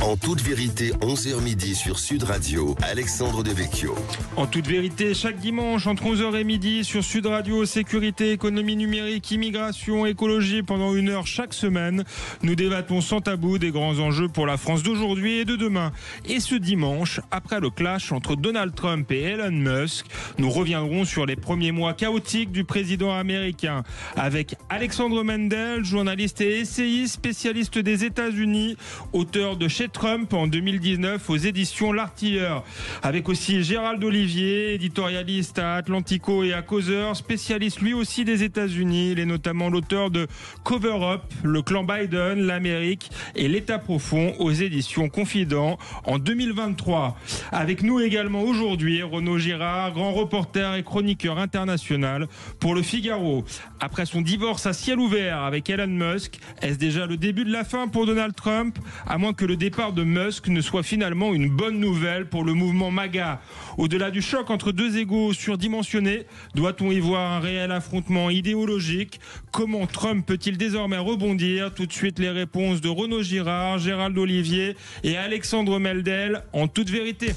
En toute vérité, 11h midi sur Sud Radio, Alexandre Devecchio. En toute vérité, chaque dimanche entre 11h et midi sur Sud Radio, sécurité, économie numérique, immigration, écologie, pendant 1 heure chaque semaine. Nous débattons sans tabou des grands enjeux pour la France d'aujourd'hui et de demain. Et ce dimanche, après le clash entre Donald Trump et Elon Musk, nous reviendrons sur les premiers mois chaotiques du président américain avec Alexandre Mendel, journaliste et essayiste, spécialiste des États-Unis, auteur de Chez Trump en 2019 aux éditions L'Artilleur, avec aussi Gérald Olivier, éditorialiste à Atlantico et à Causeur, spécialiste lui aussi des États-Unis. Il est notamment l'auteur de Cover Up, le clan Biden, l'Amérique et l'État profond aux éditions Confident en 2023. Avec nous également aujourd'hui, Renaud Girard, grand reporter et chroniqueur international pour Le Figaro. Après son divorce à ciel ouvert avec Elon Musk, est-ce déjà le début de la fin pour Donald Trump, à moins que le départ de Musk ne soit finalement une bonne nouvelle pour le mouvement MAGA? Au-delà du choc entre deux égos surdimensionnés, doit-on y voir un réel affrontement idéologique? Comment Trump peut-il désormais rebondir? Tout de suite les réponses de Renaud Girard, Gérald Olivier et Alexandre Mendel en toute vérité.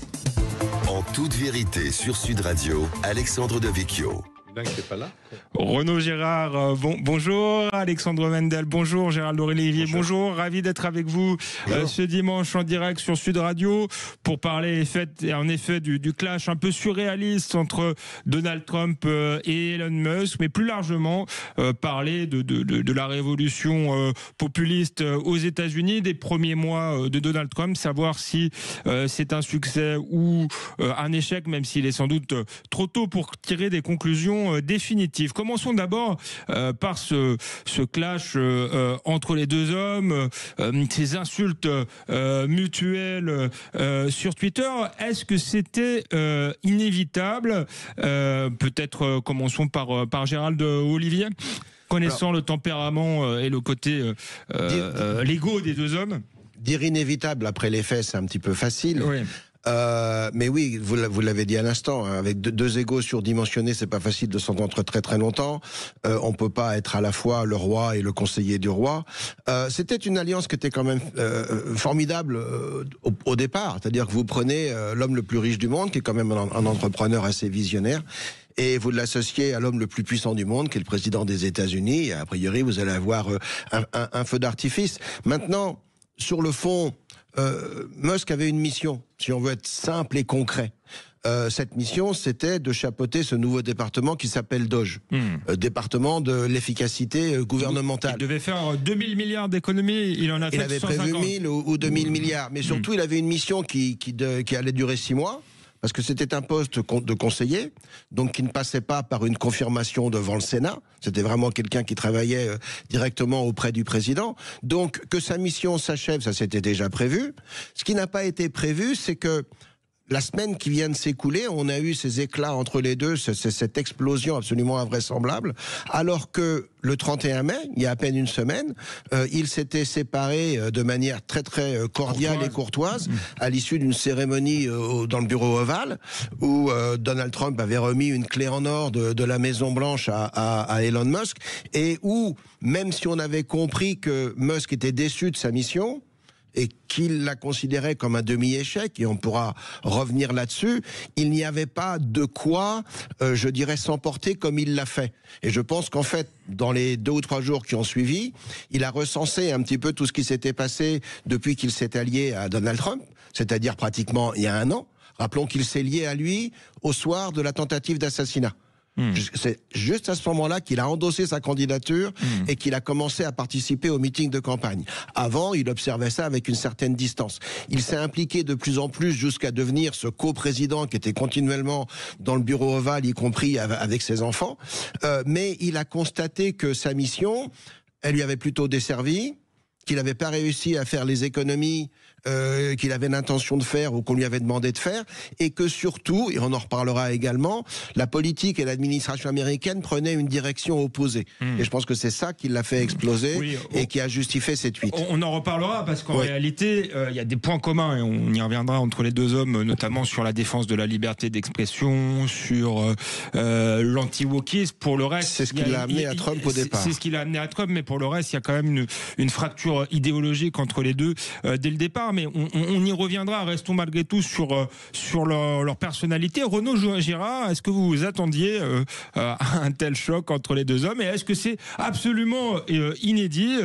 En toute vérité sur Sud Radio, Alexandre Devecchio. Pas là. Renaud Girard, bonjour. Alexandre Mendel, bonjour. Gérald Olivier, bonjour. Ravi d'être avec vous ce dimanche en direct sur Sud Radio pour parler en effet du clash un peu surréaliste entre Donald Trump et Elon Musk, mais plus largement parler de la révolution populiste aux États-Unis, des premiers mois de Donald Trump, savoir si c'est un succès ou un échec, même s'il est sans doute trop tôt pour tirer des conclusions définitive. Commençons d'abord par ce clash entre les deux hommes, ces insultes mutuelles sur Twitter. Est-ce que c'était inévitable? Peut-être commençons par Gérald Olivier. Connaissant le tempérament et le côté l'ego des deux hommes. Dire inévitable après les faits, c'est un petit peu facile. Oui. Mais oui, vous l'avez dit à l'instant, hein, avec deux égos surdimensionnés, c'est pas facile de s'entendre très très longtemps. On peut pas être à la fois le roi et le conseiller du roi. C'était une alliance qui était quand même formidable au départ. C'est-à-dire que vous prenez l'homme le plus riche du monde, qui est quand même un entrepreneur assez visionnaire, et vous l'associez à l'homme le plus puissant du monde, qui est le président des États-Unis. Et a priori, vous allez avoir un feu d'artifice. Maintenant, sur le fond, Musk avait une mission, si on veut être simple et concret. Cette mission, c'était de chapeauter ce nouveau département qui s'appelle DOGE, département de l'efficacité gouvernementale. Il devait faire 2000 milliards d'économies, il en a fait 150. Il avait prévu 1000 ou 2000 milliards, mais surtout il avait une mission qui allait durer 6 mois. Parce que c'était un poste de conseiller, donc qui ne passait pas par une confirmation devant le Sénat. C'était vraiment quelqu'un qui travaillait directement auprès du président. Donc, que sa mission s'achève, ça s'était déjà prévu. Ce qui n'a pas été prévu, c'est que la semaine qui vient de s'écouler, on a eu ces éclats entre les deux, cette explosion absolument invraisemblable, alors que le 31 mai, il y a à peine une semaine, ils s'étaient séparés de manière très très cordiale et courtoise à l'issue d'une cérémonie dans le bureau ovale où Donald Trump avait remis une clé en or de la Maison Blanche à Elon Musk, et où, même si on avait compris que Musk était déçu de sa mission, et qu'il la considérait comme un demi-échec, et on pourra revenir là-dessus, il n'y avait pas de quoi, je dirais, s'emporter comme il l'a fait. Et je pense qu'en fait, dans les 2 ou 3 jours qui ont suivi, il a recensé un petit peu tout ce qui s'était passé depuis qu'il s'est allié à Donald Trump, c'est-à-dire pratiquement il y a 1 an. Rappelons qu'il s'est lié à lui au soir de la tentative d'assassinat. C'est juste à ce moment-là qu'il a endossé sa candidature et qu'il a commencé à participer au meeting de campagne. Avant, il observait ça avec une certaine distance. Il s'est impliqué de plus en plus jusqu'à devenir ce coprésident qui était continuellement dans le bureau ovale, y compris avec ses enfants. Mais il a constaté que sa mission, elle lui avait plutôt desservi, qu'il n'avait pas réussi à faire les économies qu'il avait l'intention de faire ou qu'on lui avait demandé de faire, et que surtout, et on en reparlera également, la politique et l'administration américaine prenaient une direction opposée. Et je pense que c'est ça qui l'a fait exploser et qui a justifié ces tweets. On en reparlera parce qu'en réalité, il y a des points communs et on y reviendra entre les deux hommes, notamment sur la défense de la liberté d'expression, sur l'anti-wokisme. Pour le reste, c'est ce qui l'a amené à Trump au départ. C'est ce qui l'a amené à Trump, mais pour le reste, il y a quand même une fracture idéologique entre les deux dès le départ. tard, mais on y reviendra. Restons malgré tout sur leur personnalité. Renaud Girard, est-ce que vous vous attendiez à un tel choc entre les deux hommes, et est-ce que c'est absolument inédit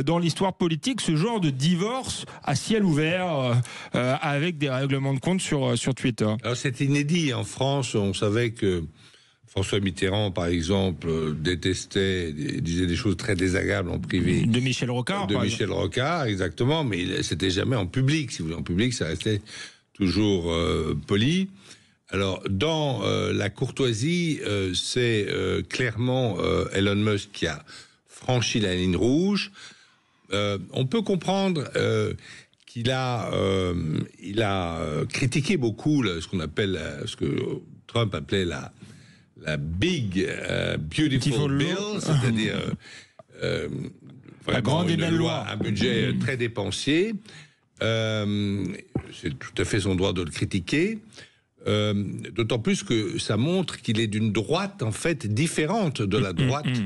dans l'histoire politique, ce genre de divorce à ciel ouvert avec des règlements de compte sur Twitter? Alors c'est inédit. En France, on savait que François Mitterrand, par exemple, disait des choses très désagréables en privé. De Michel Rocard. Exactement, mais c'était jamais en public. Si vous voulez, en public, ça restait toujours poli. Alors, dans la courtoisie, c'est clairement Elon Musk qui a franchi la ligne rouge. On peut comprendre qu'il a critiqué beaucoup ce qu'on appelle, ce que Trump appelait la Big Beautiful Bill, c'est-à-dire la grande et belle loi, un budget très dépensier. C'est tout à fait son droit de le critiquer. D'autant plus que ça montre qu'il est d'une droite en fait différente de la droite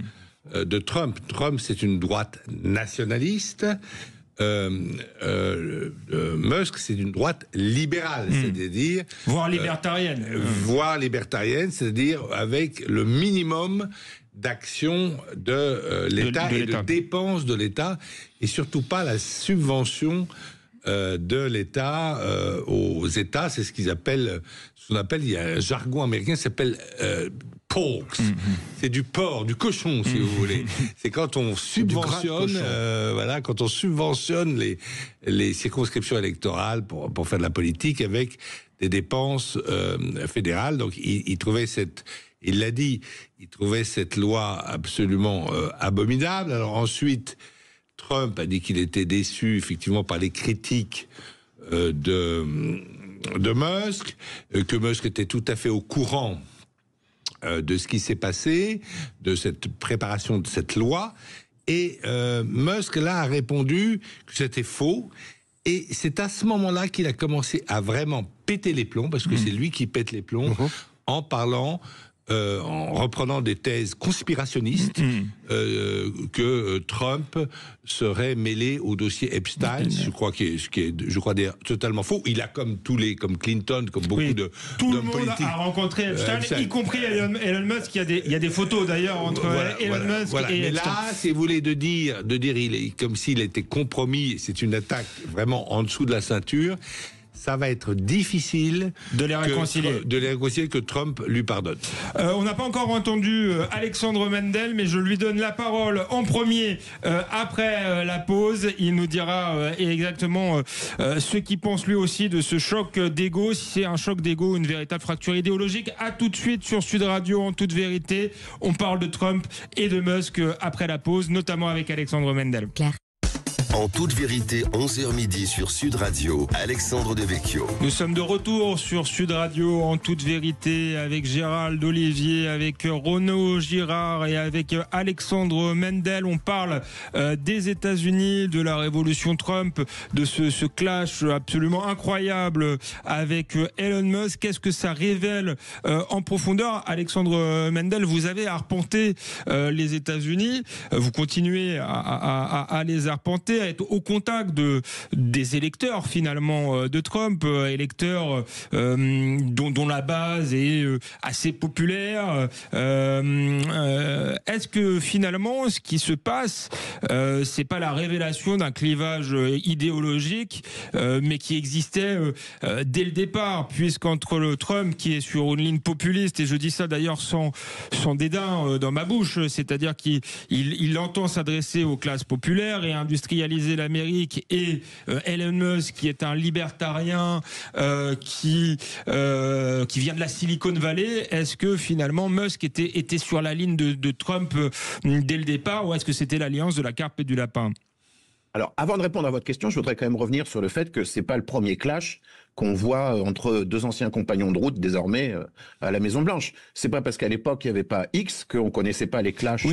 de Trump. Trump, c'est une droite nationaliste. Musk, c'est une droite libérale, c'est-à-dire voire libertarienne, c'est-à-dire avec le minimum d'action de l'État et de dépenses de l'État, et surtout pas la subvention de l'État aux États. C'est ce qu'on appelle, il y a un jargon américain qui s'appelle porks. C'est du porc, du cochon, si vous voulez. C'est quand on subventionne, quand on subventionne les circonscriptions électorales pour faire de la politique avec des dépenses fédérales. Donc, il trouvait il l'a dit, il trouvait cette loi absolument abominable. Alors ensuite, Trump a dit qu'il était déçu, effectivement, par les critiques de Musk, que Musk était tout à fait au courant de ce qui s'est passé, de cette préparation de cette loi. Et Musk, là, a répondu que c'était faux. Et c'est à ce moment-là qu'il a commencé à vraiment péter les plombs, parce que c'est lui qui pète les plombs, en parlant... en reprenant des thèses conspirationnistes, que Trump serait mêlé au dossier Epstein, ce qui est d'ailleurs totalement faux. Il a comme Clinton, comme beaucoup de tout le d'hommes monde politiques, a rencontré Epstein, y compris Elon Musk. Il y a des photos d'ailleurs entre Elon Musk et mais Epstein. là, si vous voulez, de dire il est comme s'il était compromis, c'est une attaque vraiment en dessous de la ceinture. Ça va être difficile de les réconcilier, que Trump lui pardonne. On n'a pas encore entendu Alexandre Mendel, mais je lui donne la parole en premier après la pause. Il nous dira exactement ce qu'il pense lui aussi de ce choc d'ego, si c'est un choc d'ego ou une véritable fracture idéologique. À tout de suite sur Sud Radio, en toute vérité. On parle de Trump et de Musk après la pause, notamment avec Alexandre Mendel. Claire. En toute vérité, 11h midi sur Sud Radio, Alexandre Devecchio. Nous sommes de retour sur Sud Radio en toute vérité avec Gérald Olivier, avec Renaud Girard et avec Alexandre Mendel. On parle des États-Unis, de la révolution Trump, de ce clash absolument incroyable avec Elon Musk. Qu'est-ce que ça révèle en profondeur? Alexandre Mendel, vous avez arpenté les États-Unis, vous continuez à les arpenter, à être au contact des électeurs finalement de Trump, électeurs dont la base est assez populaire. Est-ce que finalement ce qui se passe, c'est pas la révélation d'un clivage idéologique, mais qui existait dès le départ, puisqu'entre le Trump qui est sur une ligne populiste, et je dis ça d'ailleurs sans dédain dans ma bouche, c'est-à-dire qu'il entend s'adresser aux classes populaires et industrialiser l'Amérique, et Elon Musk qui est un libertarien qui vient de la Silicon Valley. Est-ce que finalement Musk était sur la ligne de Trump dès le départ, ou est-ce que c'était l'alliance de la carpe et du lapin? Alors, avant de répondre à votre question, je voudrais quand même revenir sur le fait que c'est pas le premier clash qu'on voit entre deux anciens compagnons de route désormais à la Maison-Blanche. C'est pas parce qu'à l'époque il n'y avait pas X qu'on connaissait pas les clashs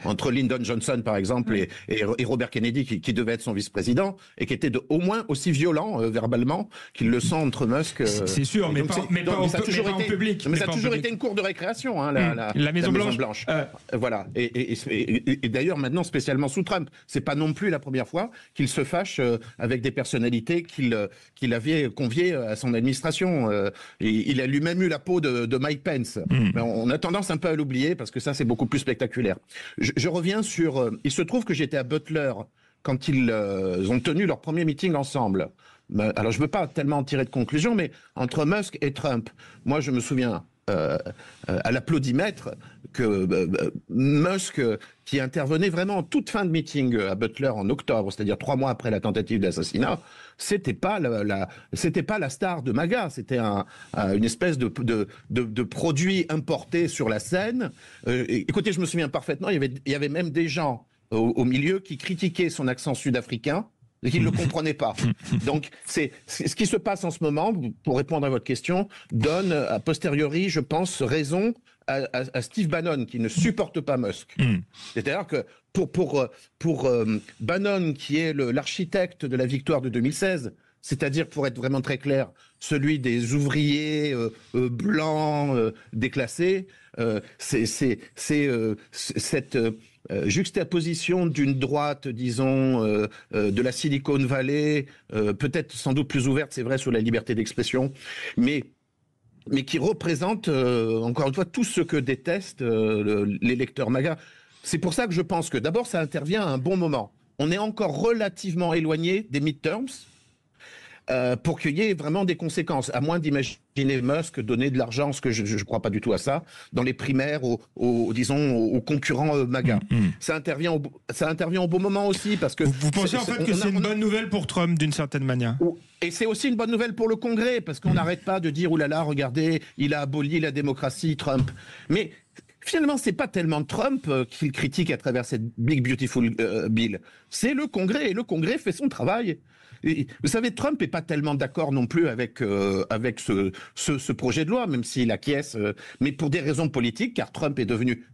entre Lyndon Johnson par exemple et Robert Kennedy qui devait être son vice-président et qui était au moins aussi violent verbalement qu'ils le sont entre Musk. C'est sûr, mais pas en public. Mais ça a toujours été une cour de récréation, hein, la Maison-Blanche. Voilà. Et d'ailleurs maintenant spécialement sous Trump, c'est pas non plus la première fois qu'il se fâche avec des personnalités qu'il avait conviées à son administration. Il a lui-même eu la peau de Mike Pence. Mais on a tendance un peu à l'oublier parce que ça, c'est beaucoup plus spectaculaire. Je reviens sur... il se trouve que j'étais à Butler quand ils ont tenu leur premier meeting ensemble. Alors, je ne veux pas tellement en tirer de conclusion, mais entre Musk et Trump, moi, je me souviens... à l'applaudimètre que Musk, qui intervenait vraiment en toute fin de meeting à Butler en octobre, c'est-à-dire 3 mois après la tentative d'assassinat, c'était pas la star de MAGA, c'était une espèce de produit importé sur la scène. Écoutez, je me souviens parfaitement, il y avait même des gens au milieu qui critiquaient son accent sud-africain et qui ne le comprenaient pas. Donc, c'est ce qui se passe en ce moment, pour répondre à votre question, donne a posteriori, je pense, raison à Steve Bannon, qui ne supporte pas Musk. C'est-à-dire que pour Bannon, qui est l'architecte de la victoire de 2016, c'est-à-dire, pour être vraiment très clair, celui des ouvriers blancs déclassés, c'est cette juxtaposition d'une droite, disons, de la Silicon Valley, peut-être sans doute plus ouverte, c'est vrai, sur la liberté d'expression, mais qui représente, encore une fois, tout ce que détestent les lecteurs MAGA. C'est pour ça que je pense que, d'abord, ça intervient à un bon moment. On est encore relativement éloigné des midterms, pour qu'il y ait vraiment des conséquences, à moins d'imaginer Musk donner de l'argent, ce que je ne crois pas du tout à ça, dans les primaires aux concurrents MAGA. Ça intervient au bon moment aussi, parce que... Vous pensez en fait que c'est une bonne nouvelle pour Trump, d'une certaine manière? Et c'est aussi une bonne nouvelle pour le Congrès, parce qu'on n'arrête pas de dire, oulala, regardez, il a aboli la démocratie, Trump. Mais... finalement, c'est pas tellement Trump qu'il critique à travers cette Big Beautiful Bill. C'est le Congrès, et le Congrès fait son travail. Et, vous savez, Trump est pas tellement d'accord non plus avec ce projet de loi, même s'il acquiesce, mais pour des raisons politiques, car Trump est devenu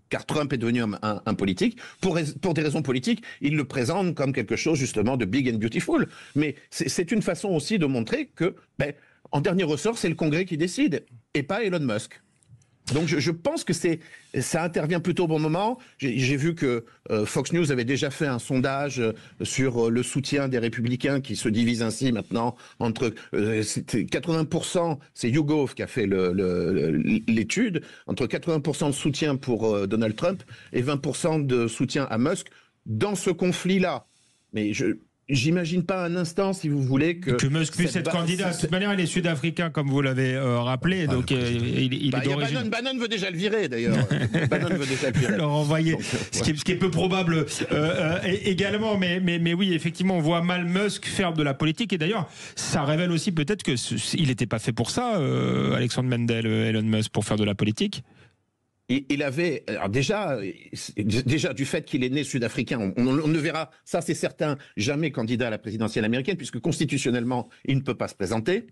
un politique. Pour des raisons politiques, il le présente comme quelque chose justement de big and beautiful. Mais c'est une façon aussi de montrer que, en dernier ressort, c'est le Congrès qui décide, et pas Elon Musk. Donc je pense que ça intervient plutôt au bon moment. J'ai vu que Fox News avait déjà fait un sondage sur le soutien des républicains qui se divise ainsi maintenant entre 80%, c'est YouGov qui a fait l'étude, entre 80% de soutien pour Donald Trump et 20% de soutien à Musk dans ce conflit-là. Mais j'imagine pas un instant, si vous voulez, que Musk puisse être candidat. De toute manière, il est sud-africain, comme vous l'avez rappelé. Donc, il est d'origine. Bannon veut déjà le virer, d'ailleurs. Bannon veut déjà le virer. Le renvoyer, ce qui est peu probable également. Mais oui, effectivement, on voit mal Musk faire de la politique. Et d'ailleurs, ça révèle aussi peut-être qu'il n'était pas fait pour ça, Alexandre Mendel, Elon Musk, pour faire de la politique. Il avait, alors déjà du fait qu'il est né sud-africain, on ne verra, ça c'est certain, jamais candidat à la présidentielle américaine, puisque constitutionnellement, il ne peut pas se présenter.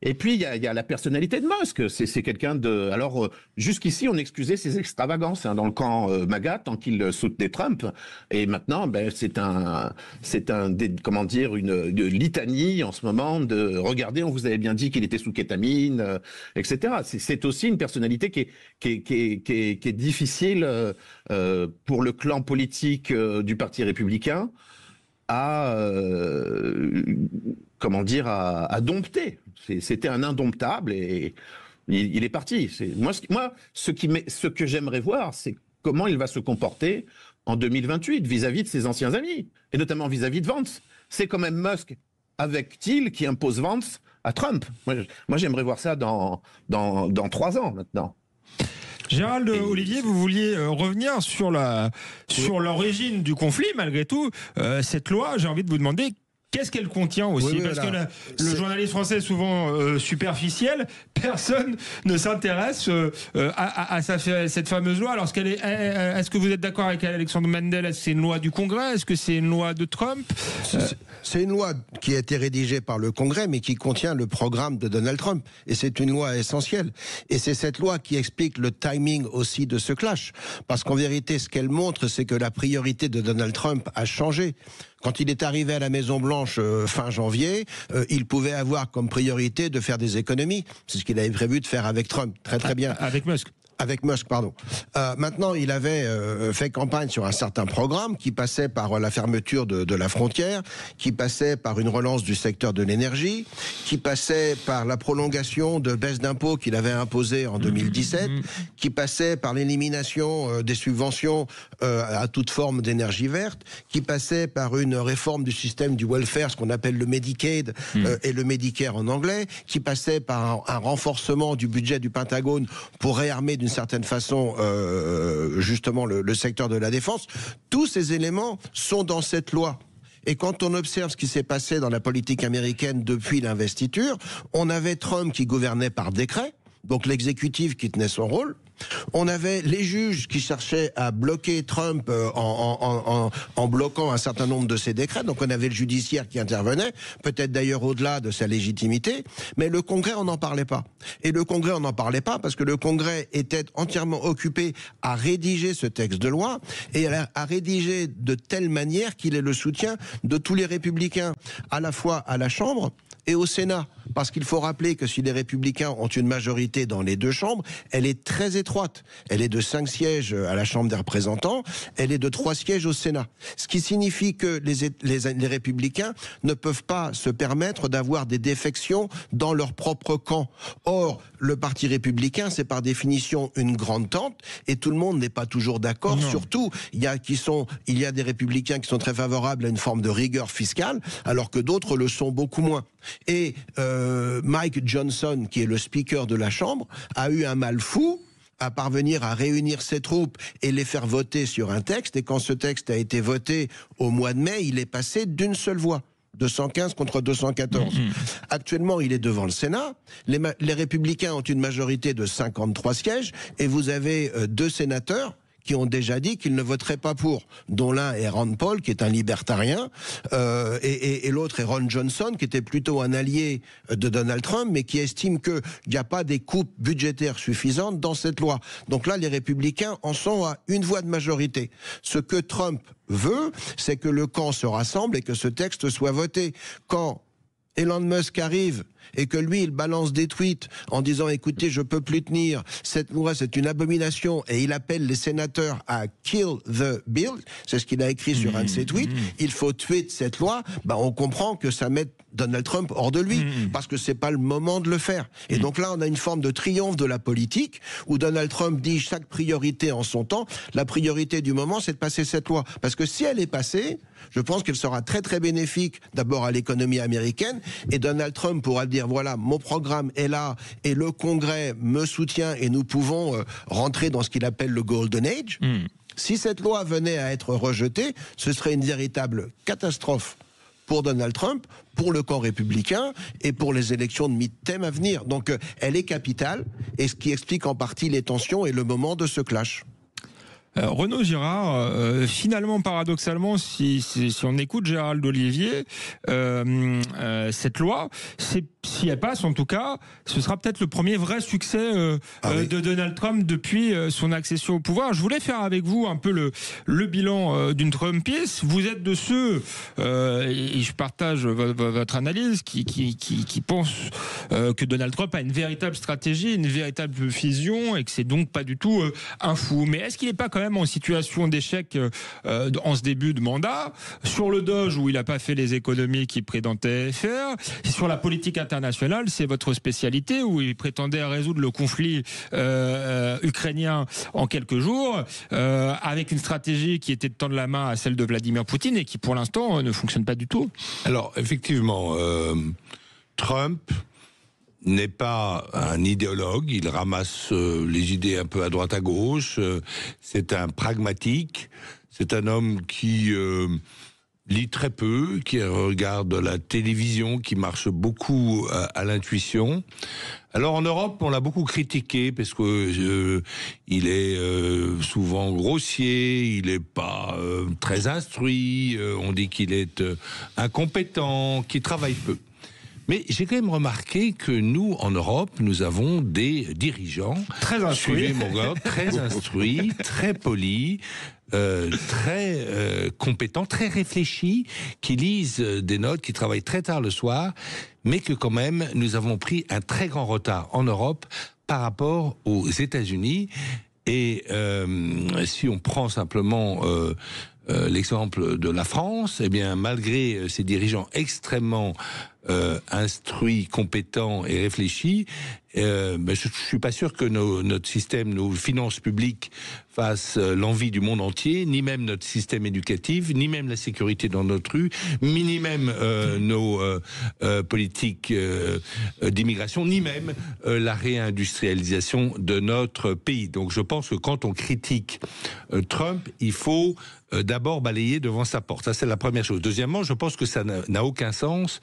Et puis, il y a la personnalité de Musk. C'est quelqu'un de... Alors, jusqu'ici, on excusait ses extravagances dans le camp MAGA, tant qu'il soutenait Trump. Et maintenant, une litanie en ce moment de... Regardez, on vous avait bien dit qu'il était sous kétamine, etc. C'est aussi une personnalité qui est difficile pour le clan politique du Parti républicain à dompter. C'était un indomptable et il est parti. Moi, ce que j'aimerais voir, c'est comment il va se comporter en 2028 vis-à-vis de ses anciens amis, et notamment vis-à-vis de Vance. C'est quand même Musk avec Thiel qui impose Vance à Trump. Moi j'aimerais voir ça dans 3 ans maintenant. Gérald Olivier, vous vouliez revenir sur l'origine du conflit, malgré tout. Cette loi, j'ai envie de vous demander, qu'est-ce qu'elle contient aussi? Parce que le journaliste français est souvent superficiel. Personne ne s'intéresse à cette fameuse loi. Alors, est-ce que vous êtes d'accord avec Alexandre Mendel? Est-ce que c'est une loi du Congrès? Est-ce que c'est une loi de Trump? C'est une loi qui a été rédigée par le Congrès, mais qui contient le programme de Donald Trump. Et c'est une loi essentielle. Et c'est cette loi qui explique le timing aussi de ce clash. Parce qu'en vérité, ce qu'elle montre, c'est que la priorité de Donald Trump a changé. Quand il est arrivé à la Maison-Blanche fin janvier, il pouvait avoir comme priorité de faire des économies. C'est ce qu'il avait prévu de faire avec Trump. Très très bien. Avec Musk, pardon. Maintenant, il avait fait campagne sur un certain programme qui passait par la fermeture de la frontière, qui passait par une relance du secteur de l'énergie, qui passait par la prolongation de baisses d'impôts qu'il avait imposées en 2017, qui passait par l'élimination des subventions à toute forme d'énergie verte, qui passait par une réforme du système du welfare, ce qu'on appelle le Medicaid et le Medicare en anglais, qui passait par un renforcement du budget du Pentagone pour réarmer d'une certaine façon justement le secteur de la défense. Tous ces éléments sont dans cette loi. Et quand on observe ce qui s'est passé dans la politique américaine depuis l'investiture, on avait Trump qui gouvernait par décret, donc l'exécutif qui tenait son rôle. On avait les juges qui cherchaient à bloquer Trump en bloquant un certain nombre de ses décrets. Donc on avait le judiciaire qui intervenait, peut-être d'ailleurs au-delà de sa légitimité. Mais le Congrès, on n'en parlait pas. Et le Congrès, on n'en parlait pas parce que le Congrès était entièrement occupé à rédiger ce texte de loi et à rédiger de telle manière qu'il ait le soutien de tous les républicains, à la fois à la Chambre et au Sénat. Parce qu'il faut rappeler que si les Républicains ont une majorité dans les deux chambres, elle est très étroite. Elle est de 5 sièges à la Chambre des représentants, elle est de 3 sièges au Sénat. Ce qui signifie que les Républicains ne peuvent pas se permettre d'avoir des défections dans leur propre camp. Or, le Parti républicain, c'est par définition une grande tente, et tout le monde n'est pas toujours d'accord. Surtout, il y a des Républicains qui sont très favorables à une forme de rigueur fiscale, alors que d'autres le sont beaucoup moins. Et Mike Johnson, qui est le speaker de la Chambre, a eu un mal fou à parvenir à réunir ses troupes et les faire voter sur un texte. Et quand ce texte a été voté au mois de mai, il est passé d'une seule voix. 215 contre 214. Actuellement, il est devant le Sénat. Les Républicains ont une majorité de 53 sièges et vous avez 2 sénateurs qui ont déjà dit qu'ils ne voteraient pas pour, dont l'un est Rand Paul, qui est un libertarien, et l'autre est Ron Johnson, qui était plutôt un allié de Donald Trump, mais qui estime qu'il n'y a pas des coupes budgétaires suffisantes dans cette loi. Donc là, les Républicains en sont à une voix de majorité. Ce que Trump veut, c'est que le camp se rassemble et que ce texte soit voté. Quand Elon Musk arrive et que lui, il balance des tweets en disant « Écoutez, je peux plus tenir, cette loi, c'est une abomination », et il appelle les sénateurs à « kill the bill », c'est ce qu'il a écrit sur un de ses tweets, il faut tuer cette loi, on comprend que ça met Donald Trump hors de lui, parce que c'est pas le moment de le faire. Et donc là, on a une forme de triomphe de la politique, où Donald Trump dit chaque priorité en son temps. La priorité du moment, c'est de passer cette loi. Parce que si elle est passée, je pense qu'elle sera très très bénéfique, d'abord à l'économie américaine, et Donald Trump pourra dire, voilà, mon programme est là, et le Congrès me soutient, et nous pouvons rentrer dans ce qu'il appelle le Golden Age. Si cette loi venait à être rejetée, ce serait une véritable catastrophe pour Donald Trump, pour le camp républicain et pour les élections de mi-terme à venir. Donc elle est capitale, et ce qui explique en partie les tensions et le moment de ce clash. Renaud Girard, finalement, paradoxalement, si on écoute Gérald Olivier, cette loi, si elle passe, en tout cas, ce sera peut-être le premier vrai succès de Donald Trump depuis son accession au pouvoir. Je voulais faire avec vous un peu le bilan d'une Trumpiste. Vous êtes de ceux, et je partage votre analyse, qui pensent que Donald Trump a une véritable stratégie, une véritable vision, et que c'est donc pas du tout un fou. Mais est-ce qu'il n'est pas quand même en situation d'échec en ce début de mandat, sur le Doge où il n'a pas fait les économies qu'il prétendait faire, et sur la politique internationale, c'est votre spécialité, où il prétendait résoudre le conflit ukrainien en quelques jours, avec une stratégie qui était de tendre la main à celle de Vladimir Poutine et qui pour l'instant ne fonctionne pas du tout. Alors effectivement, Trump n'est pas un idéologue, il ramasse les idées un peu à droite à gauche, c'est un pragmatique, c'est un homme qui lit très peu, qui regarde la télévision, qui marche beaucoup à l'intuition. Alors en Europe, on l'a beaucoup critiqué parce que il est souvent grossier, il n'est pas très instruit, on dit qu'il est incompétent, qu'il travaille peu. Mais j'ai quand même remarqué que nous, en Europe, nous avons des dirigeants très instruits, très instruits, très polis, très compétents, très réfléchis, qui lisent des notes, qui travaillent très tard le soir, mais que quand même, nous avons pris un très grand retard en Europe par rapport aux États-Unis. Et si on prend simplement l'exemple de la France, eh bien, malgré ces dirigeants extrêmement instruits, compétents et réfléchis, je suis pas sûr que notre système, nos finances publiques fassent l'envie du monde entier, ni même notre système éducatif, ni même la sécurité dans notre rue, ni même nos politiques d'immigration, ni même la réindustrialisation de notre pays. Donc je pense que quand on critique Trump, il faut d'abord balayer devant sa porte. Ça, c'est la première chose. Deuxièmement, je pense que ça n'a aucun sens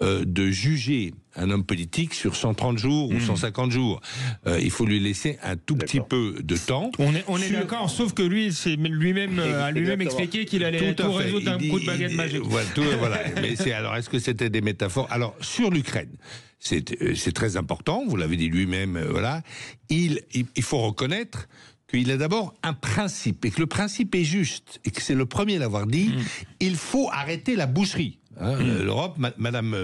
de juger un homme politique sur 130 jours ou 150 jours. Il faut lui laisser un tout petit peu de temps. On est d'accord, sauf que lui, c'est lui-même a lui-même expliqué qu'il allait tout résoudre d'un coup de baguette magique. Voilà. Mais alors, est-ce que c'était des métaphores? Alors, sur l'Ukraine, c'est très important, vous l'avez dit lui-même, voilà. Il faut reconnaître qu'il a d'abord un principe, et que le principe est juste, et que c'est le premier à l'avoir dit, il faut arrêter la boucherie. L'Europe, Madame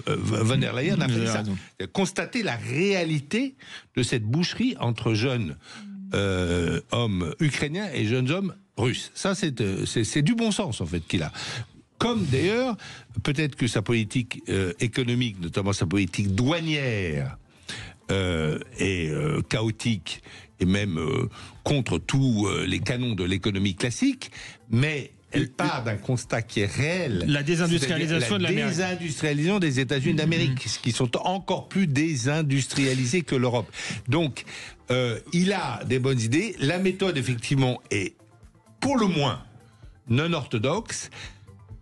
von der Leyen a fait ça. Constater la réalité de cette boucherie entre jeunes hommes ukrainiens et jeunes hommes russes. Ça, c'est du bon sens, en fait, qu'il a. Comme d'ailleurs, peut-être que sa politique économique, notamment sa politique douanière, est chaotique et même contre tous les canons de l'économie classique, mais elle part d'un constat qui est réel. La désindustrialisation de l'Amérique. La désindustrialisation des États-Unis d'Amérique, qui sont encore plus désindustrialisés que l'Europe. Donc, il a des bonnes idées. La méthode, effectivement, est pour le moins non orthodoxe.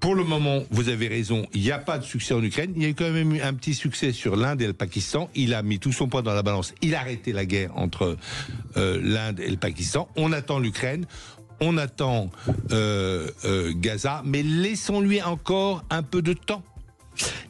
Pour le moment, vous avez raison, il n'y a pas de succès en Ukraine. Il y a eu quand même un petit succès sur l'Inde et le Pakistan. Il a mis tout son poids dans la balance. Il a arrêté la guerre entre l'Inde et le Pakistan. On attend l'Ukraine. On attend Gaza. Mais laissons-lui encore un peu de temps.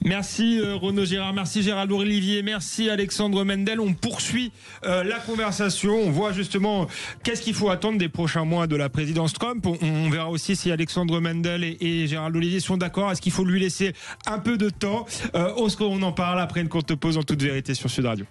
Merci Renaud Girard, merci Gérald Olivier, merci Alexandre Mendel. On poursuit la conversation, on voit justement qu'est-ce qu'il faut attendre des prochains mois de la présidence Trump. On verra aussi si Alexandre Mendel et Gérald Olivier sont d'accord. Est-ce qu'il faut lui laisser un peu de temps? On en parle après une courte pause en toute vérité sur Sud Radio.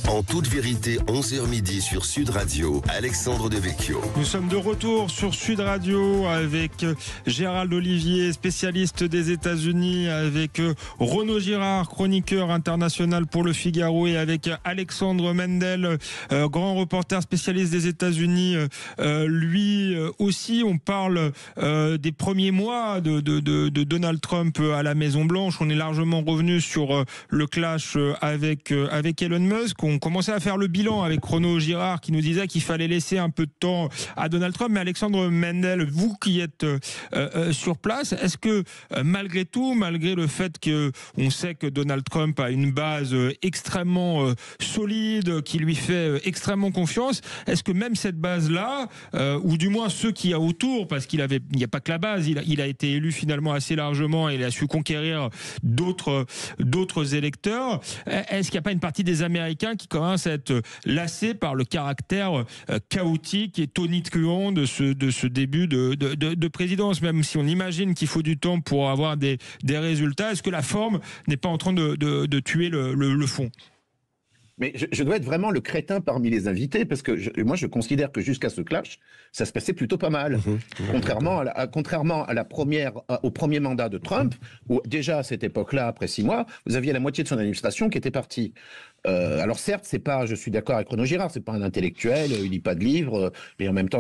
En toute vérité, 11h midi sur Sud Radio, Alexandre Devecchio. Nous sommes de retour sur Sud Radio avec Gérald Olivier, spécialiste des États-Unis, avec Renaud Girard, chroniqueur international pour Le Figaro, et avec Alexandre Mendel, grand reporter spécialiste des États-Unis. Lui aussi, on parle des premiers mois de Donald Trump à la Maison-Blanche. On est largement revenu sur le clash avec Elon Musk. On commençait à faire le bilan avec Renaud Girard qui nous disait qu'il fallait laisser un peu de temps à Donald Trump. Mais Alexandre Mendel, vous qui êtes sur place, est-ce que malgré tout, malgré le fait qu'on sait que Donald Trump a une base extrêmement solide, qui lui fait extrêmement confiance, est-ce que même cette base-là, ou du moins ceux qui y a autour, parce qu'il n'y a pas que la base, il a été élu finalement assez largement et il a su conquérir d'autres électeurs, est-ce qu'il n'y a pas une partie des Américains qui commence à être lassé par le caractère chaotique et tonitruant de ce début de présidence, même si on imagine qu'il faut du temps pour avoir des résultats? Est-ce que la forme n'est pas en train de tuer le fond? Mais je dois être vraiment le crétin parmi les invités, parce que moi je considère que jusqu'à ce clash, ça se passait plutôt pas mal. Contrairement au premier mandat de Trump, où déjà à cette époque-là, après 6 mois, vous aviez la moitié de son administration qui était partie. Alors certes, je suis d'accord avec Renaud Girard, c'est pas un intellectuel, il lit pas de livres, et en même temps,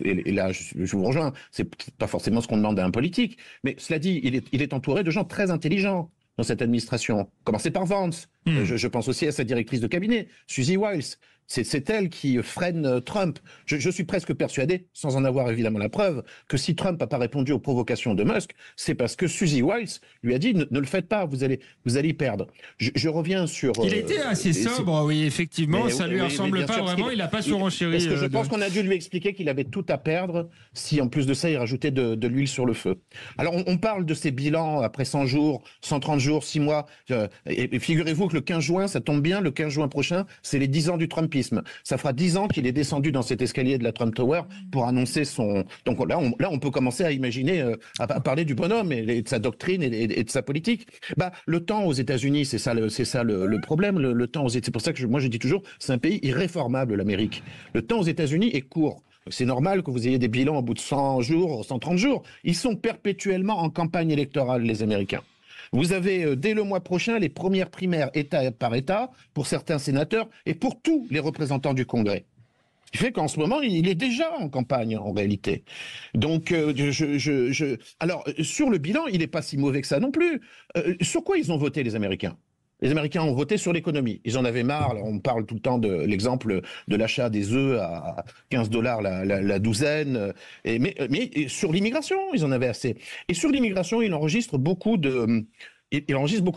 et là je vous rejoins, c'est pas forcément ce qu'on demande à un politique. Mais cela dit, il est entouré de gens très intelligents dans cette administration. Commencez par Vance. Je pense aussi à sa directrice de cabinet, Suzy Wiles, C'est elle qui freine Trump. Je suis presque persuadé, sans en avoir évidemment la preuve, que si Trump n'a pas répondu aux provocations de Musk, c'est parce que Suzy Wiles lui a dit ne le faites pas, vous allez y perdre. Je reviens sur... Il était assez sobre, oui, effectivement, ça lui ressemble pas vraiment, il n'a pas surenchéri. Parce que je pense qu'on a dû lui expliquer qu'il avait tout à perdre si en plus de ça il rajoutait de l'huile sur le feu. Alors on parle de ces bilans après 100 jours, 130 jours, 6 mois, et figurez-vous que le 15 juin, ça tombe bien, le 15 juin prochain, c'est les 10 ans du Trumpisme. Ça fera 10 ans qu'il est descendu dans cet escalier de la Trump Tower pour annoncer son... Donc là, on peut commencer à imaginer, à parler du bonhomme et de sa doctrine et de sa politique. Le temps aux États-Unis, c'est ça le problème. Le temps aux États-Unis, c'est pour ça que moi je dis toujours, c'est un pays irréformable, l'Amérique. Le temps aux États-Unis est court. C'est normal que vous ayez des bilans au bout de 100 jours, 130 jours. Ils sont perpétuellement en campagne électorale, les Américains. Vous avez, dès le mois prochain, les premières primaires État par État pour certains sénateurs et pour tous les représentants du Congrès. Ce qui fait qu'en ce moment, il est déjà en campagne, en réalité. Donc, alors, sur le bilan, il n'est pas si mauvais que ça non plus. Sur quoi ils ont voté, les Américains ? Les Américains ont voté sur l'économie. Ils en avaient marre. Alors on parle tout le temps de l'exemple de l'achat des œufs à $15 la douzaine. Mais sur l'immigration, ils en avaient assez. Et sur l'immigration, ils enregistrent beaucoup de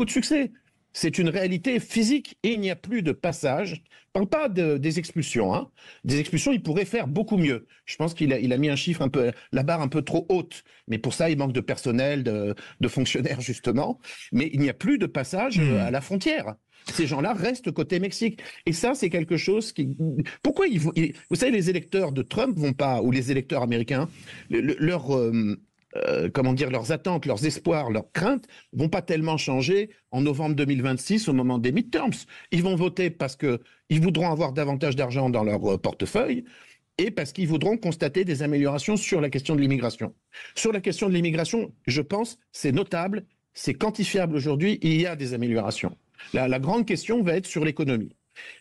succès. C'est une réalité physique et il n'y a plus de passage. Je ne parle pas des expulsions. Hein. Des expulsions, il pourrait faire beaucoup mieux. Je pense qu'il a mis un chiffre la barre un peu trop haute. Mais pour ça, il manque de personnel, de fonctionnaires justement. Mais il n'y a plus de passage à la frontière. Ces gens-là restent côté Mexique. Et ça, c'est quelque chose qui... Pourquoi vous savez, les électeurs de Trump vont pas, ou les électeurs américains, leurs attentes, leurs espoirs, leurs craintes vont pas tellement changer en novembre 2026 au moment des midterms. Ils vont voter parce qu'ils voudront avoir davantage d'argent dans leur portefeuille et parce qu'ils voudront constater des améliorations sur la question de l'immigration. Sur la question de l'immigration, je pense, c'est notable, c'est quantifiable aujourd'hui, il y a des améliorations. La grande question va être sur l'économie.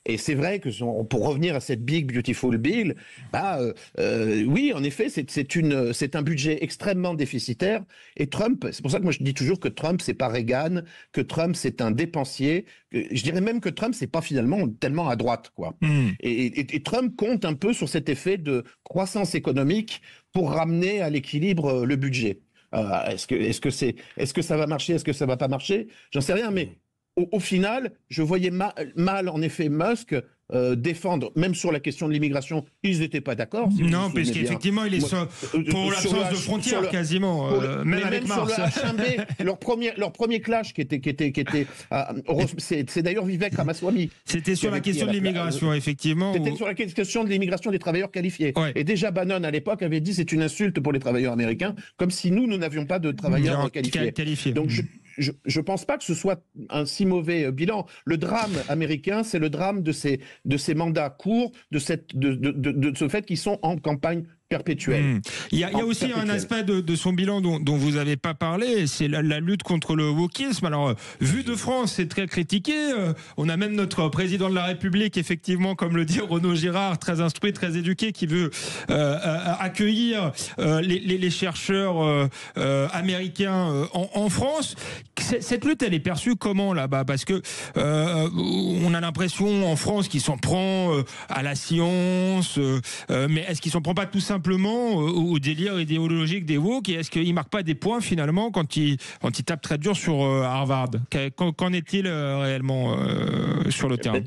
Et c'est vrai que pour revenir à cette Big Beautiful Bill, oui, en effet, c'est un budget extrêmement déficitaire. Et Trump, c'est pour ça que moi je dis toujours que Trump c'est pas Reagan, que Trump c'est un dépensier. Je dirais même que Trump c'est pas finalement tellement à droite, quoi. Et Trump compte un peu sur cet effet de croissance économique pour ramener à l'équilibre le budget. Est-ce que ça va marcher, est-ce que ça va pas marcher? J'en sais rien, mais au final, je voyais mal en effet Musk défendre, même sur la question de l'immigration, ils n'étaient pas d'accord. Si non, parce qu'effectivement, il est pour l'absence de frontières quasiment, même avec Mars. Sur le H1B, leur premier clash qui était c'est d'ailleurs Vivek Ramaswamy. C'était sur la question de l'immigration, effectivement. C'était sur la question de l'immigration des travailleurs qualifiés. Ouais. Et déjà Bannon à l'époque avait dit c'est une insulte pour les travailleurs américains, comme si nous n'avions pas de travailleurs qualifiés. Donc je ne pense pas que ce soit un si mauvais bilan. Le drame américain, c'est le drame de ces mandats courts, de ce fait qu'ils sont en campagne perpétuelle. Il y a aussi un aspect de son bilan dont vous n'avez pas parlé, c'est la lutte contre le wokisme. Alors, vu de France, c'est très critiqué. On a même notre président de la République, effectivement, comme le dit Renaud Girard, très instruit, très éduqué, qui veut accueillir les chercheurs américains en France. Cette lutte, elle est perçue comment là-bas? Parce que on a l'impression en France qu'il s'en prend à la science, mais est-ce qu'il s'en prend pas tout simplement au délire idéologique des woke, et est-ce qu'il marque pas des points finalement quand il tape très dur sur Harvard? Qu'en est-il réellement sur le terrain?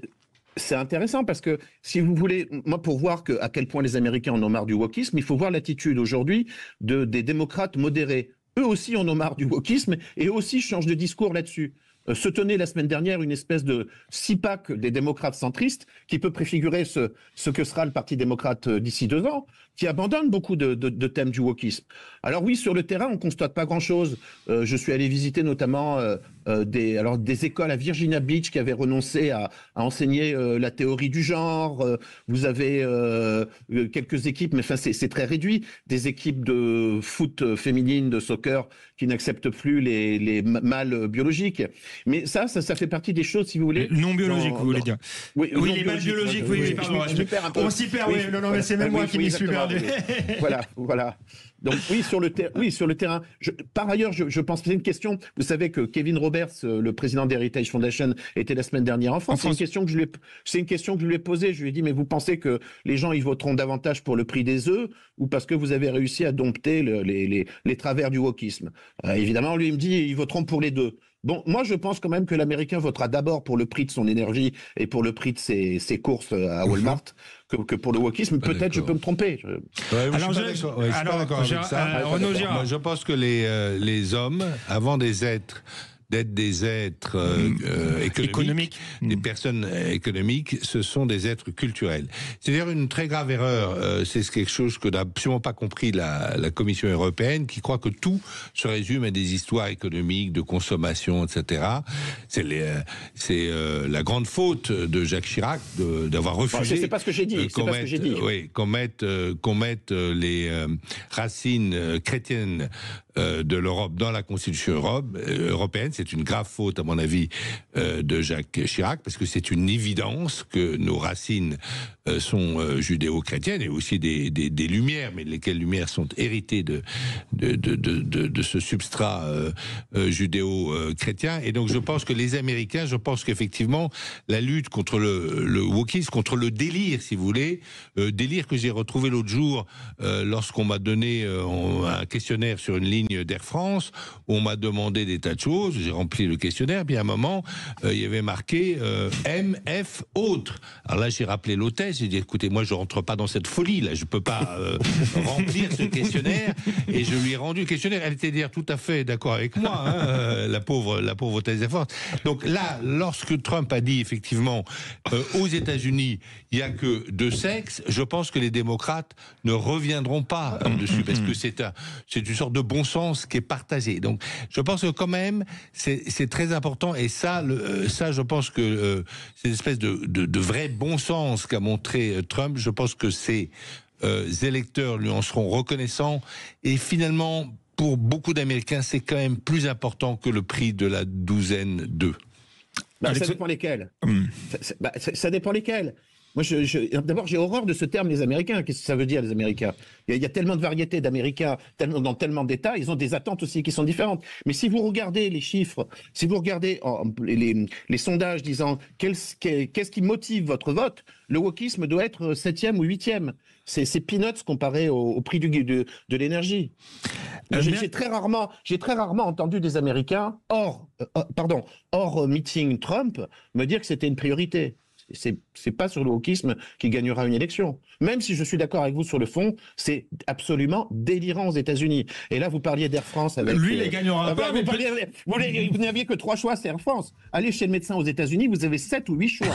C'est intéressant parce que, si vous voulez, moi, pour voir à quel point les Américains en ont marre du wokisme, il faut voir l'attitude aujourd'hui des démocrates modérés. Eux aussi en ont marre du wokisme et eux aussi changent de discours là-dessus. Se tenait la semaine dernière une espèce de six-pack des démocrates centristes qui peut préfigurer ce que sera le Parti démocrate d'ici 2 ans, qui abandonne beaucoup de thèmes du wokisme. Alors oui, sur le terrain, on constate pas grand-chose. Je suis allé visiter notamment des écoles à Virginia Beach qui avaient renoncé à enseigner la théorie du genre. Vous avez quelques équipes, mais enfin c'est très réduit, des équipes de foot féminine, de soccer, qui n'acceptent plus les mâles biologiques. Mais ça fait partie des choses, si vous voulez. Non biologiques, vous voulez dire. Oui, les mâles biologiques, oui, pardon. On s'y perd, oui. Non, mais c'est même moi qui m'y suis perdu. Voilà. Donc oui, sur le terrain. Par ailleurs, je pense que c'est une question. Vous savez que Kevin Roberts, le président d'Heritage Foundation, était la semaine dernière en France. C'est une question que je lui ai posée. Je lui ai dit, mais vous pensez que les gens ils voteront davantage pour le prix des œufs ou parce que vous avez réussi à dompter les travers du wokisme? Évidemment, lui il me dit, ils voteront pour les deux. Bon, moi je pense quand même que l'Américain votera d'abord pour le prix de son énergie et pour le prix de ses courses à Walmart que pour le wokisme. Peut-être je peux me tromper. Alors, je suis pas d'accord avec ça. Renaud Girard. Moi, je pense que les hommes, avant d'être des êtres économiques, des personnes économiques, ce sont des êtres culturels. C'est-à-dire une très grave erreur, c'est quelque chose que n'a absolument pas compris la Commission européenne, qui croit que tout se résume à des histoires économiques, de consommation, etc. C'est la grande faute de Jacques Chirac d'avoir refusé. C'est pas ce que j'ai dit. Qu'on mette les racines chrétiennes de l'Europe dans la Constitution européenne. C'est une grave faute, à mon avis, de Jacques Chirac, parce que c'est une évidence que nos racines sont judéo-chrétiennes et aussi des Lumières, mais lesquelles Lumières sont héritées de ce substrat judéo-chrétien. Et donc je pense que les Américains, qu'effectivement, la lutte contre le wokisme, contre le délire, si vous voulez, délire que j'ai retrouvé l'autre jour lorsqu'on m'a donné un questionnaire sur une ligne d'Air France, où on m'a demandé des tas de choses, j'ai rempli le questionnaire, puis à un moment, il y avait marqué MF autre. Alors là, j'ai rappelé l'hôtesse, j'ai dit, écoutez, moi, je rentre pas dans cette folie, là, je peux pas remplir ce questionnaire, et je lui ai rendu le questionnaire. Elle était d'ailleurs tout à fait d'accord avec moi, la pauvre hôtesse d'Air France. Donc là, lorsque Trump a dit, effectivement, aux États-Unis, il y a que deux sexes, je pense que les démocrates ne reviendront pas dessus, parce que c'est une sorte de bon sens qui est partagé. Donc, je pense que quand même, c'est très important. Et ça, je pense que c'est une espèce de vrai bon sens qu'a montré Trump. Je pense que ses électeurs lui en seront reconnaissants. Et finalement, pour beaucoup d'Américains, c'est quand même plus important que le prix de la douzaine d'œufs. Ça dépend lesquels. Ça dépend lesquels. Moi, d'abord, j'ai horreur de ce terme, les Américains. Qu'est-ce que ça veut dire, les Américains ? Il y a tellement de variétés d'Américains, dans tellement d'États, ils ont des attentes aussi qui sont différentes. Mais si vous regardez les chiffres, si vous regardez les sondages disant qu'est-ce qui motive votre vote, le wokisme doit être 7e ou 8e. C'est peanuts comparé au prix de l'énergie. J'ai très rarement entendu des Américains, hors meeting Trump, me dire que c'était une priorité. C'est pas sur le wokisme qui gagnera une élection. Même si je suis d'accord avec vous sur le fond, c'est absolument délirant aux États-Unis. Et là, vous parliez d'Air France avec. Lui, il gagnera pas. Vous n'aviez que 3 choix, c'est Air France. Allez chez le médecin aux États-Unis, vous avez 7 ou 8 choix.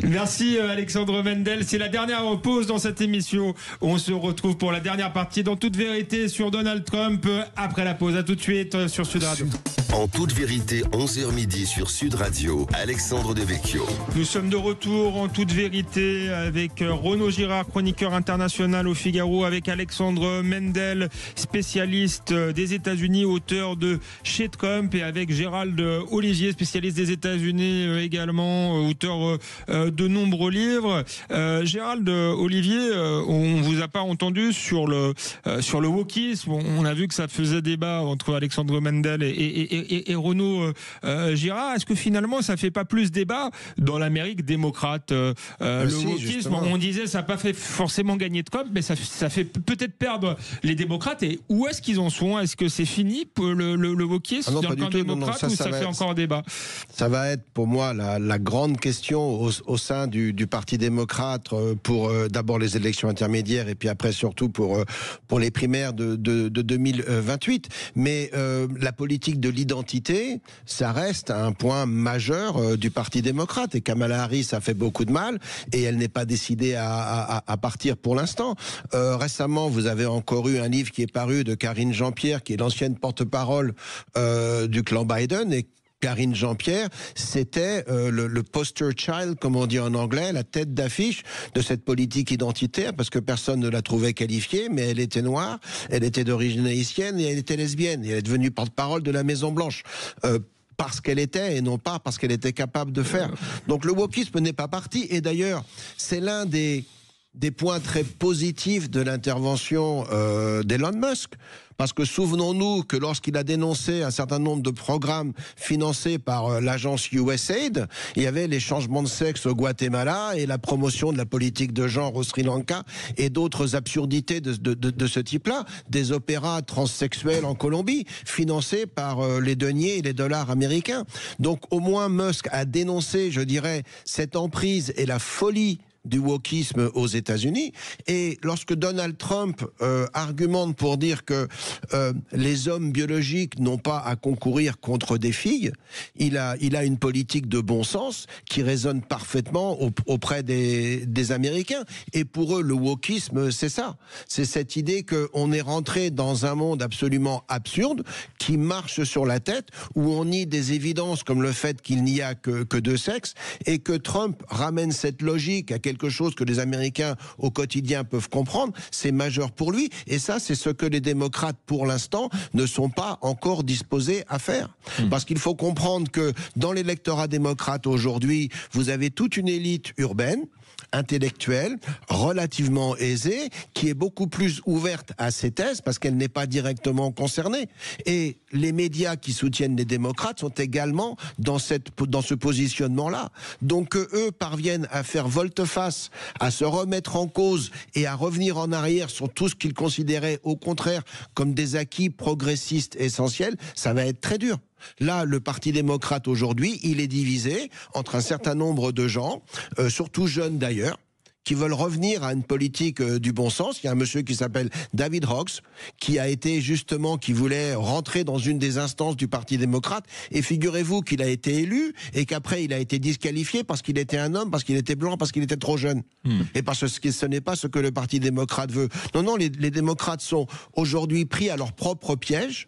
Merci Alexandre Mendel. C'est la dernière pause dans cette émission. On se retrouve pour la dernière partie dans Toute Vérité sur Donald Trump après la pause. À tout de suite sur Sud Radio. En Toute Vérité, 11h midi sur Sud Radio, Alexandre Devecchio. Nous sommes de retour en Toute Vérité avec Renaud Girard, chroniqueur international au Figaro, avec Alexandre Mendel, spécialiste des États-Unis, auteur de Chez Trump, et avec Gérald Olivier, spécialiste des États-Unis également, auteur de nombreux livres. Gérald Olivier, on vous a pas entendu sur le wokisme. On a vu que ça faisait débat entre Alexandre Mendel et Renaud Girard. Est-ce que finalement ça fait pas plus débat dans l'Amérique démocrate le wokisme? Justement. On disait ça n'a pas fait forcément gagner Trump, mais ça fait peut-être perdre les démocrates. Et où est-ce qu'ils en sont? Est-ce que c'est fini pour le wokisme dans le camp démocrate, ou ça fait encore débat? Ça va être pour moi la grande question au sein du Parti démocrate pour d'abord les élections intermédiaires et puis après surtout pour les primaires de 2028. Mais la politique de l'identité, ça reste un point majeur du Parti démocrate, et Kamala Harris a fait beaucoup de mal et elle n'est pas décidée à partir pour l'instant. Récemment, vous avez encore eu un livre qui est paru de Karine Jean-Pierre, qui est l'ancienne porte-parole du clan Biden, et Karine Jean-Pierre, c'était le poster child, comme on dit en anglais, la tête d'affiche de cette politique identitaire, parce que personne ne la trouvait qualifiée, mais elle était noire, elle était d'origine haïtienne et elle était lesbienne, et elle est devenue porte-parole de la Maison-Blanche. Parce qu'elle était, et non pas parce qu'elle était capable de faire. Donc le wokisme n'est pas parti, et d'ailleurs, c'est l'un des des points très positifs de l'intervention d'Elon Musk. Parce que souvenons-nous que lorsqu'il a dénoncé un certain nombre de programmes financés par l'agence USAID, il y avait les changements de sexe au Guatemala et la promotion de la politique de genre au Sri Lanka et d'autres absurdités de ce type-là, des opéras transsexuels en Colombie, financés par les deniers et les dollars américains. Donc au moins Musk a dénoncé, je dirais, cette emprise et la folie du wokisme aux États-Unis. Et lorsque Donald Trump argumente pour dire que les hommes biologiques n'ont pas à concourir contre des filles, il a une politique de bon sens qui résonne parfaitement auprès des Américains. Et pour eux, le wokisme, c'est ça. C'est cette idée qu'on est rentré dans un monde absolument absurde qui marche sur la tête, où on nie des évidences comme le fait qu'il n'y a que deux sexes, et que Trump ramène cette logique à quelque chose que les Américains au quotidien peuvent comprendre, c'est majeur pour lui. Et ça, c'est ce que les démocrates, pour l'instant, ne sont pas encore disposés à faire. Parce qu'il faut comprendre que dans l'électorat démocrate aujourd'hui, vous avez toute une élite urbaine, intellectuelle, relativement aisée, qui est beaucoup plus ouverte à ces thèses parce qu'elle n'est pas directement concernée. Et les médias qui soutiennent les démocrates sont également dans ce positionnement-là. Donc eux parviennent à faire volte-face, à se remettre en cause et à revenir en arrière sur tout ce qu'ils considéraient au contraire comme des acquis progressistes essentiels. Ça va être très dur. Là, le Parti démocrate aujourd'hui, il est divisé entre un certain nombre de gens, surtout jeunes d'ailleurs, qui veulent revenir à une politique du bon sens. Il y a un monsieur qui s'appelle David Hawkes, qui a été justement, qui voulait rentrer dans une des instances du Parti démocrate, et figurez-vous qu'il a été élu, et qu'après il a été disqualifié parce qu'il était un homme, parce qu'il était blanc, parce qu'il était trop jeune. Et parce que ce n'est pas ce que le Parti démocrate veut. Non, les démocrates sont aujourd'hui pris à leur propre piège,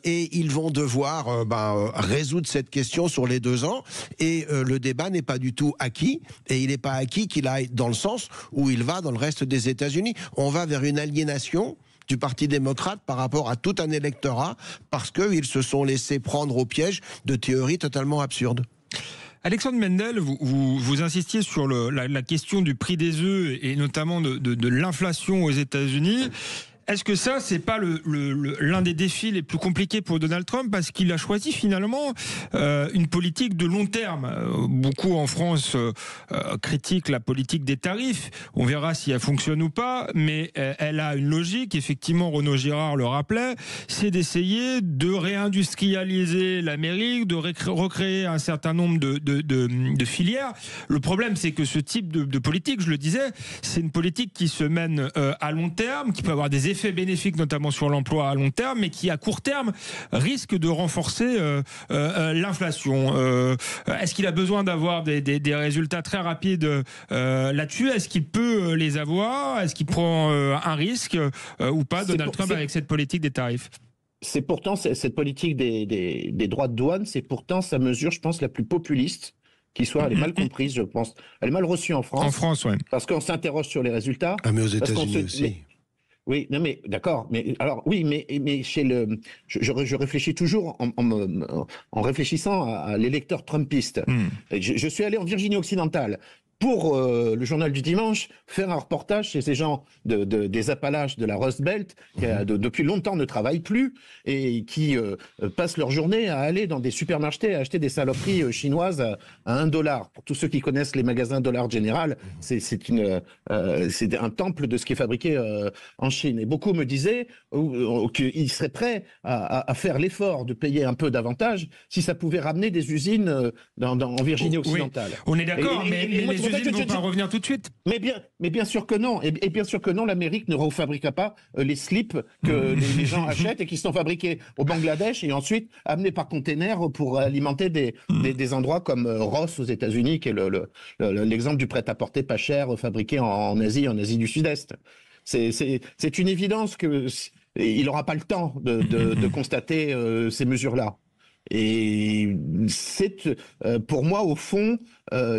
et ils vont devoir résoudre cette question sur les 2 ans, et le débat n'est pas du tout acquis, et il n'est pas acquis qu'il aille dans le sens où il va dans le reste des États-Unis. On va vers une aliénation du Parti démocrate par rapport à tout un électorat, parce qu'ils se sont laissés prendre au piège de théories totalement absurdes. Alexandre Mendel, vous insistiez sur la question du prix des œufs et notamment de l'inflation aux États-Unis. Est-ce que ça, c'est pas l'un des défis les plus compliqués pour Donald Trump, parce qu'il a choisi finalement une politique de long terme. Beaucoup en France critiquent la politique des tarifs. On verra si elle fonctionne ou pas, mais elle a une logique. Effectivement, Renaud Girard le rappelait, c'est d'essayer de réindustrialiser l'Amérique, de recréer un certain nombre de filières. Le problème, c'est que ce type de politique, je le disais, c'est une politique qui se mène à long terme, qui peut avoir des effets bénéfiques notamment sur l'emploi à long terme, mais qui à court terme risque de renforcer l'inflation. Est-ce qu'il a besoin d'avoir des résultats très rapides là-dessus? Est-ce qu'il peut les avoir? Est-ce qu'il prend un risque ou pas, Donald Trump, avec cette politique des tarifs? C'est pourtant cette politique des droits de douane, c'est pourtant sa mesure, je pense, la plus populiste qui soit. Elle est mal comprise, je pense. Elle est mal reçue en France. En France, oui. Parce qu'on s'interroge sur les résultats. Ah, mais aux États-Unis aussi. Oui, non mais d'accord, mais alors oui, mais chez je réfléchis toujours en réfléchissant à l'électeur trumpiste. Je suis allé en Virginie occidentale pour le journal du dimanche faire un reportage chez ces gens des Appalaches, de la Rust Belt, qui depuis longtemps ne travaillent plus et qui passent leur journée à aller dans des supermarchés à acheter des saloperies chinoises à $1. Pour tous ceux qui connaissent les magasins Dollar General, c'est un temple de ce qui est fabriqué en Chine. Et beaucoup me disaient qu'ils seraient prêts à faire l'effort de payer un peu davantage si ça pouvait ramener des usines en Virginie occidentale. Oui, on est d'accord, mais les usines ne vont pas revenir tout de suite. Mais bien sûr que non. Et bien sûr que non, l'Amérique ne refabriquera pas les slips que les gens achètent et qui sont fabriqués au Bangladesh et ensuite amenés par container pour alimenter des endroits comme Ross aux États-Unis, qui est l'exemple du prêt-à-porter pas cher fabriqué en Asie du Sud-Est. C'est une évidence qu'il n'aura pas le temps de constater ces mesures-là. Et c'est pour moi, au fond,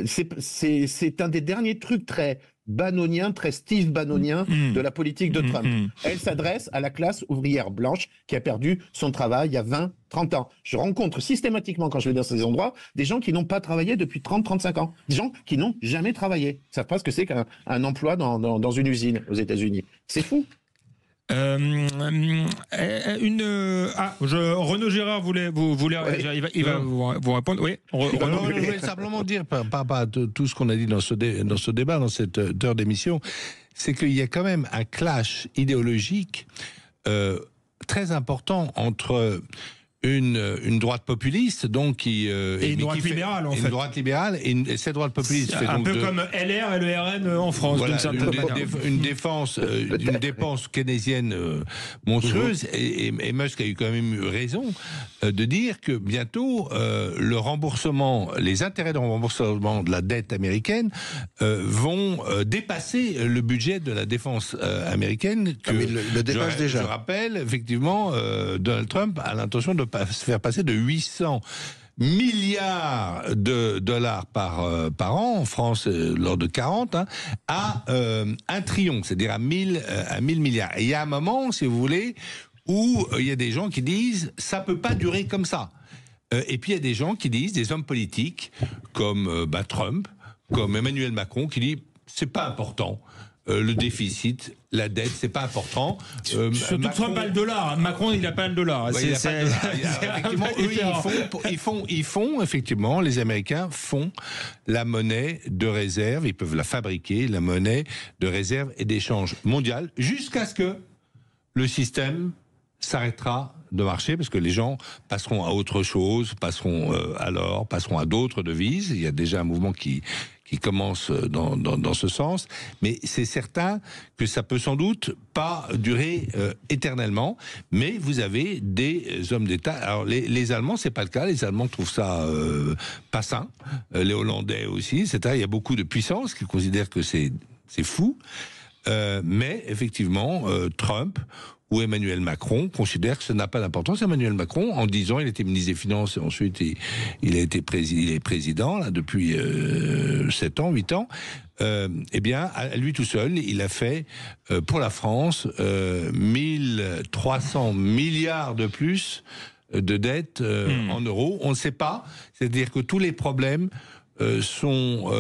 c'est un des derniers trucs très bannonien, très Steve bannonien de la politique de Trump. Elle s'adresse à la classe ouvrière blanche qui a perdu son travail il y a 20, 30 ans. Je rencontre systématiquement, quand je vais dans ces endroits, des gens qui n'ont pas travaillé depuis 30, 35 ans. Des gens qui n'ont jamais travaillé. Ils ne savent pas ce que c'est qu'un emploi dans une usine aux États-Unis. C'est fou. Renaud Gérard voulait réagir. Il va vous répondre. Oui. Je voulais simplement dire, par rapport à tout ce qu'on a dit dans ce débat, dans cette heure d'émission, c'est qu'il y a quand même un clash idéologique très important entre une droite populiste, donc qui et une droite libérale, en fait. Une droite libérale et cette droite populiste fait un peu comme LR et le RN en France, voilà, d'une certaine manière. Une dépense keynésienne monstrueuse, et Musk a eu quand même eu raison de dire que bientôt les intérêts de remboursement de la dette américaine vont dépasser le budget de la défense américaine. Le dépasse déjà. Je rappelle, effectivement, Donald Trump a l'intention de se faire passer de 800 milliards de dollars par an, en France lors de 40, à 1 trillion, c'est-à-dire à 1000 milliards. Et il y a un moment, si vous voulez, où il y a des gens qui disent ça peut pas durer comme ça. Et puis il y a des gens qui disent, des hommes politiques comme Trump, comme Emmanuel Macron, qui disent c'est pas important. Le déficit, la dette, c'est pas important. Surtout Macron, Trump a le dollar. Macron, il n'a pas le dollar. Ouais, effectivement, ils font, effectivement, les Américains font la monnaie de réserve. Ils peuvent la fabriquer, la monnaie de réserve et d'échange mondiale, jusqu'à ce que le système s'arrêtera de marcher, parce que les gens passeront à autre chose, passeront à l'or, passeront à d'autres devises. Il y a déjà un mouvement qui commence dans ce sens, mais c'est certain que ça peut sans doute pas durer éternellement, mais vous avez des hommes d'État. Alors les Allemands, c'est pas le cas, les Allemands trouvent ça pas sain, les Hollandais aussi, etc. Il y a beaucoup de puissances qui considèrent que c'est fou, mais effectivement, Trump ou Emmanuel Macron considère que ça n'a pas d'importance. Emmanuel Macron, en 10 ans, il était ministre des Finances, et ensuite il est président là, depuis 7 ans, 8 ans. Eh bien, à lui tout seul, il a fait pour la France 1300 milliards de plus de dettes en euros. On ne sait pas, c'est-à-dire que tous les problèmes sont...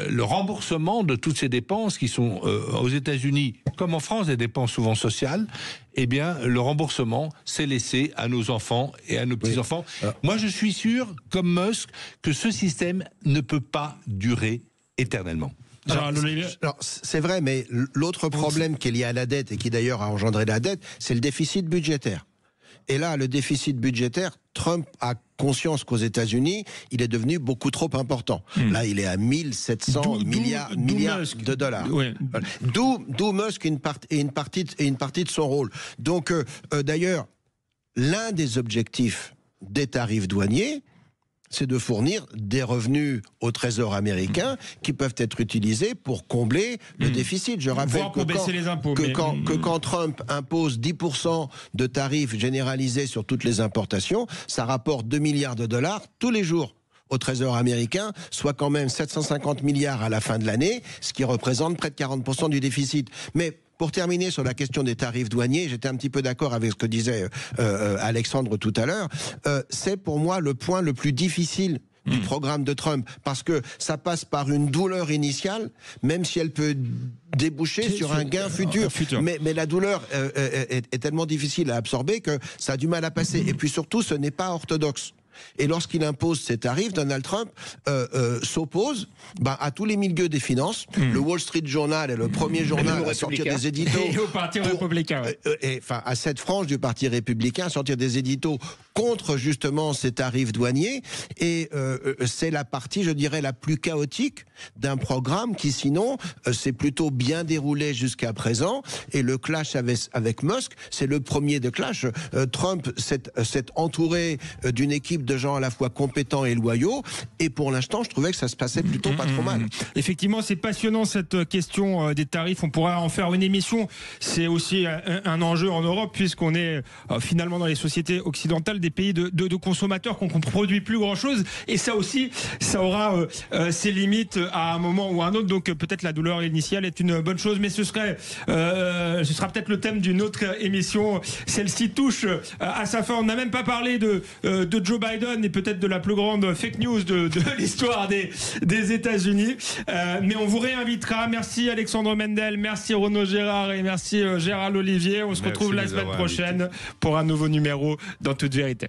le remboursement de toutes ces dépenses qui sont aux États-Unis, comme en France, des dépenses souvent sociales, eh bien, le remboursement, c'est laissé à nos enfants et à nos petits-enfants. Moi, je suis sûr, comme Musk, que ce système ne peut pas durer éternellement. Alors, c'est vrai, mais l'autre problème qui est lié à la dette, et qui d'ailleurs a engendré la dette, c'est le déficit budgétaire. Et là, le déficit budgétaire, Trump a conscience qu'aux États-Unis, il est devenu beaucoup trop important. Là, il est à 1700 milliards de dollars. Ouais. Voilà. D'où Musk une partie de son rôle. Donc, d'ailleurs, l'un des objectifs des tarifs douaniers, c'est de fournir des revenus au Trésor américain qui peuvent être utilisés pour combler le déficit. Je rappelle que quand Trump impose 10% de tarifs généralisés sur toutes les importations, ça rapporte 2 milliards de dollars tous les jours au Trésor américain, soit quand même 750 milliards à la fin de l'année, ce qui représente près de 40% du déficit. Mais pour terminer sur la question des tarifs douaniers, j'étais un petit peu d'accord avec ce que disait Alexandre tout à l'heure. C'est pour moi le point le plus difficile du programme de Trump, parce que ça passe par une douleur initiale, même si elle peut déboucher sur un gain futur. Mais la douleur est tellement difficile à absorber que ça a du mal à passer. Et puis surtout, ce n'est pas orthodoxe. Et lorsqu'il impose ces tarifs, Donald Trump s'oppose à tous les milieux des finances. Le Wall Street Journal est le premier journal à sortir des éditos. Et au Parti républicain. À cette frange du Parti républicain, à sortir des éditos contre justement ces tarifs douaniers. Et c'est la partie, je dirais, la plus chaotique d'un programme qui, sinon, s'est plutôt bien déroulé jusqu'à présent. Et le clash avec Musk, c'est le premier de clash. Trump s'est entouré d'une équipe de gens à la fois compétents et loyaux. Et pour l'instant, je trouvais que ça se passait plutôt pas trop mal. Effectivement, c'est passionnant cette question des tarifs. On pourra en faire une émission. C'est aussi un enjeu en Europe puisqu'on est finalement dans les sociétés occidentales des pays de consommateurs qu'on ne produit plus grand-chose. Et ça aussi, ça aura ses limites à un moment ou à un autre. Donc peut-être la douleur initiale est une bonne chose. Mais ce sera peut-être le thème d'une autre émission. Celle-ci touche à sa fin. On n'a même pas parlé de Joe Biden et peut-être de la plus grande fake news de l'histoire des États-Unis. Mais on vous réinvitera. Merci Alexandre Mendel, merci Renaud Gérard et merci Gérald Olivier. On se retrouve la semaine prochaine pour un nouveau numéro dans Toute Vérité.